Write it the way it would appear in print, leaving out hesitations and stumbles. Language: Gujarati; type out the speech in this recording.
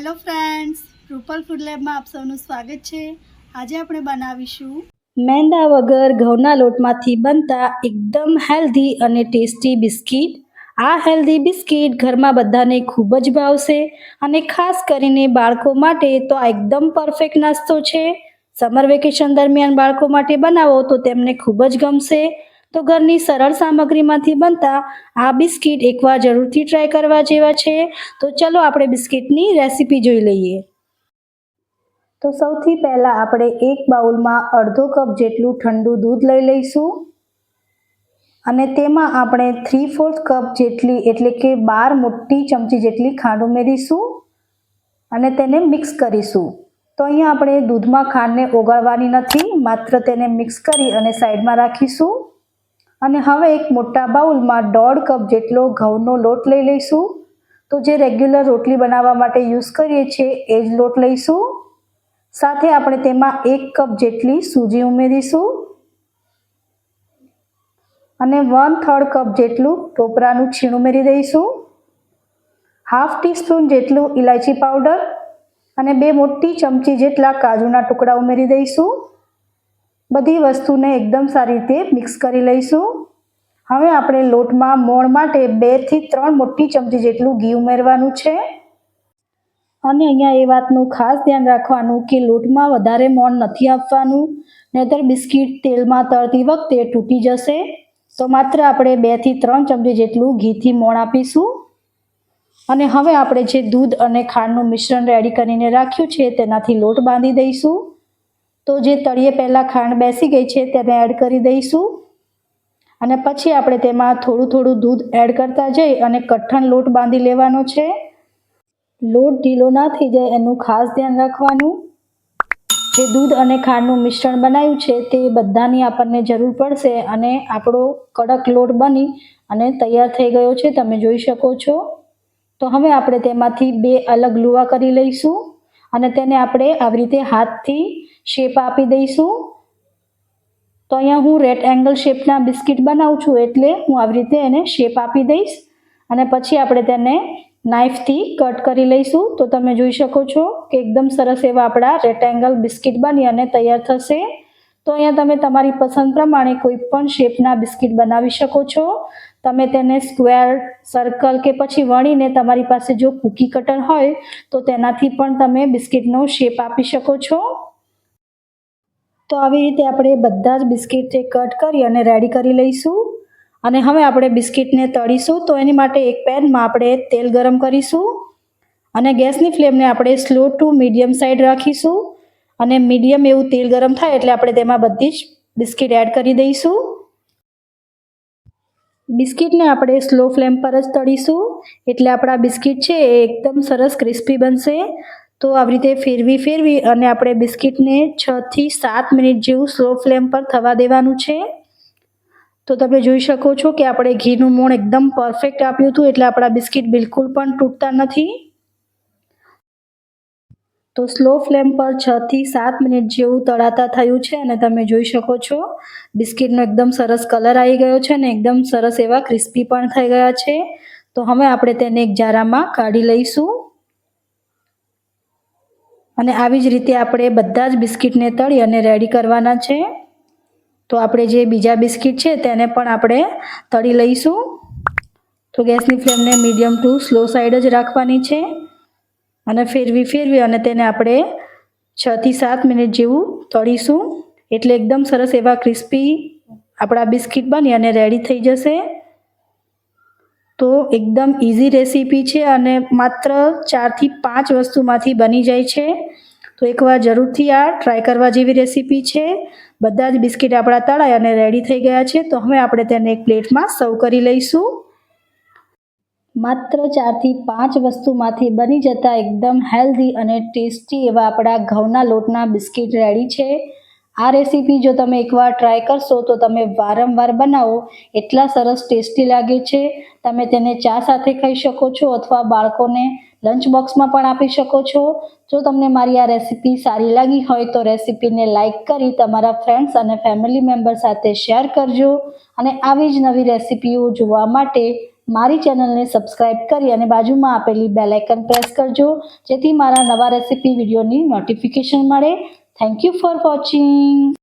હેલો ફ્રેન્ડ્સ, રૂપલ ફૂડ લેબમાં આપ સૌનું સ્વાગત છે। આજે આપણે બનાવીશું મેંદા વગર ઘઉંના લોટમાંથી બનતા એકદમ હેલ્ધી અને ટેસ્ટી બિસ્કિટ। આ હેલ્ધી બિસ્કિટ ઘરમાં બધાને ખૂબ જ ભાવશે અને ખાસ કરીને બાળકો માટે તો આ એકદમ પરફેક્ટ નાસ્તો છે। સમર વેકેશન દરમિયાન બાળકો માટે બનાવો તો તેમને ખૂબ જ ગમશે। તો ઘરની સરળ સામગ્રીમાંથી બનતા આ બિસ્કિટ એકવાર જરૂરથી ટ્રાય કરવા જેવા છે। તો ચલો આપણે બિસ્કિટની રેસીપી જોઈ લઈએ। તો સૌથી પહેલાં આપણે એક બાઉલમાં અડધો કપ જેટલું ઠંડુ દૂધ લઈ લઈશું અને તેમાં આપણે 3/4 કપ જેટલી એટલે કે 12 મોટી ચમચી જેટલી ખાંડ ઉમેરીશું અને તેને મિક્સ કરીશું। તો અહીંયા આપણે દૂધમાં ખાંડને ઓગાળવાની નથી, માત્ર તેને મિક્સ કરી અને સાઈડમાં રાખીશું। અને હવે એક મોટા બાઉલમાં 1/2 કપ જેટલો ઘઉંનો લોટ લઈ લઈશું। તો જે રેગ્યુલર રોટલી બનાવવા માટે યુઝ કરીએ છીએ એ જ લોટ લઈશું। સાથે આપણે તેમાં 1 કપ જેટલી સૂજી ઉમેરીશું અને 1/3 કપ જેટલું ટોપરાનું છીણ ઉમેરી દઈશું। હાફ ટીસ્પૂન જેટલું ઇલાયચી પાવડર અને 2 મોટી ચમચી જેટલા કાજુના ટુકડા ઉમેરી દઈશું। બધી વસ્તુને એકદમ સારી રીતે મિક્સ કરી લઈશું। હવે આપણે લોટમાં મોણ માટે 2 થી 3 મોટી ચમચી જેટલું ઘી ઉમેરવાનું છે અને અહીંયા એ વાતનું ખાસ ધ્યાન રાખવાનું કે લોટમાં વધારે મોણ નથી આપવાનું, નહીંતર બિસ્કિટ તેલમાં તળતી વખતે તૂટી જશે। તો માત્ર આપણે 2 થી 3 ચમચી જેટલું ઘીથી મોણ આપીશું અને હવે આપણે જે દૂધ અને ખાંડનું મિશ્રણ રેડી કરીને રાખ્યું છે તેનાથી લોટ બાંધી દઈશું। તો જે તળિયે પહેલાં ખાંડ બેસી ગઈ છે તેને એડ કરી દઈશું અને પછી આપણે તેમાં થોડું થોડું દૂધ એડ કરતા જઈ અને કઠણ લોટ બાંધી લેવાનો છે। લોટ ઢીલો ના થઈ જાય એનું ખાસ ધ્યાન રાખવાનું। જે દૂધ અને ખાંડનું મિશ્રણ બનાવ્યું છે તે બધાની આપણને જરૂર પડશે અને આપણો કડક લોટ બની અને તૈયાર થઈ ગયો છે, તમે જોઈ શકો છો। તો હવે આપણે તેમાંથી 2 અલગ લુવા કરી લઈશું અને તેને આપણે આવી રીતે હાથથી શેપ આપી દઈશું। તો અહીંયા હું રેક્ટેંગલ શેપના બિસ્કિટ બનાવું છું એટલે હું આવી રીતે એને શેપ આપી દઈશ અને પછી આપણે તેને નાઇફથી કટ કરી લઈશું। તો તમે જોઈ શકો છો કે એકદમ સરસ એવા આપણા રેક્ટેંગલ બિસ્કિટ બની અને તૈયાર થશે। તો અહીંયા તમે તમારી પસંદ પ્રમાણે કોઈ પણ શેપના બિસ્કિટ બનાવી શકો છો। તમે તેને સ્ક્વેર, સર્કલ કે પછી વણીને તમારી પાસે જો કૂકી કટર હોય તો તેનાથી પણ તમે બિસ્કિટનો શેપ આપી શકો છો। તો આવી રીતે આપણે બધા જ બિસ્કિટ કટ કરી અને રેડી કરી લઈશું અને હવે આપણે બિસ્કિટને તળીશું। તો એની માટે એક પેનમાં આપણે તેલ ગરમ કરીશું અને ગેસની ફ્લેમને આપણે સ્લો ટુ મીડિયમ સાઈડ રાખીશું અને મીડિયમ એવું તેલ ગરમ થાય એટલે આપણે તેમાં બધી જ બિસ્કિટ એડ કરી દઈશું। બિસ્કિટને આપણે સ્લો ફ્લેમ પર જ તળીશું એટલે આપણા બિસ્કિટ છે એ એકદમ સરસ ક્રિસ્પી બનશે। તો આવી રીતે ફેરવી અને આપણે બિસ્કિટને 6 થી 7 મિનિટ જેવું સ્લો ફ્લેમ પર થવા દેવાનું છે। તો તમે જોઈ શકો છો કે આપણે ઘીનું મોણ એકદમ પરફેક્ટ આપ્યું હતું એટલે આપણા બિસ્કિટ બિલકુલ પણ તૂટતા નથી। તો સ્લો ફ્લેમ પર 6 થી 7 મિનિટ જેવું તળાતા થયું છે અને તમે જોઈ શકો છો બિસ્કિટનો એકદમ સરસ કલર આવી ગયો છે અને એકદમ સરસ એવા ક્રિસ્પી પણ થઈ ગયા છે। તો હવે આપણે તેને એક જારામાં કાઢી લઈશું અને આવી જ રીતે આપણે બધા જ બિસ્કિટને તળી અને રેડી કરવાના છે। તો આપણે જે બીજા બિસ્કિટ છે તેને પણ આપણે તળી લઈશું। તો ગેસની ફ્લેમને મીડિયમ ટુ સ્લો સાઈડ જ રાખવાની છે અને ફેરવી અને તેને આપણે 6 થી 7 મિનિટ જેવું તળીશું એટલે એકદમ સરસ એવા ક્રિસ્પી આપણા બિસ્કિટ બની અને રેડી થઈ જશે। તો એકદમ ઇઝી રેસીપી છે અને માત્ર 4 થી 5 વસ્તુમાંથી બની જાય છે। તો એકવાર જરૂરથી આ ટ્રાય કરવા જેવી રેસીપી છે। બધા જ બિસ્કિટ આપણા તળાઈ અને રેડી થઈ ગયા છે। તો હવે આપણે તેને એક પ્લેટમાં સર્વ કરી લઈશું। માત્ર 4 થી 5 વસ્તુમાંથી બની જતા એકદમ હેલ્ધી અને ટેસ્ટી એવા આપણા ઘઉંના લોટના બિસ્કિટ રેડી છે। આ રેસીપી જો તમે એકવાર ટ્રાય કરશો તો તમે વારંવાર બનાવો એટલા સરસ ટેસ્ટી લાગે છે। તમે તેને ચા સાથે ખાઈ શકો છો અથવા બાળકોને લંચ બોક્સમાં પણ આપી શકો છો। જો તમને મારી આ રેસીપી સારી લાગી હોય તો રેસીપીને લાઇક કરી તમારા ફ્રેન્ડ્સ અને ફેમિલી મેમ્બર સાથે શેર કરજો અને આવી જ નવી રેસીપીઓ જોવા માટે મારી ચેનલને સબસ્ક્રાઈબ કરી અને બાજુમાં આપેલી બેલ આઇકન પ્રેસ કરજો, જેથી મારા નવા રેસીપી વિડીયોની નોટિફિકેશન મળે. Thank you for watching.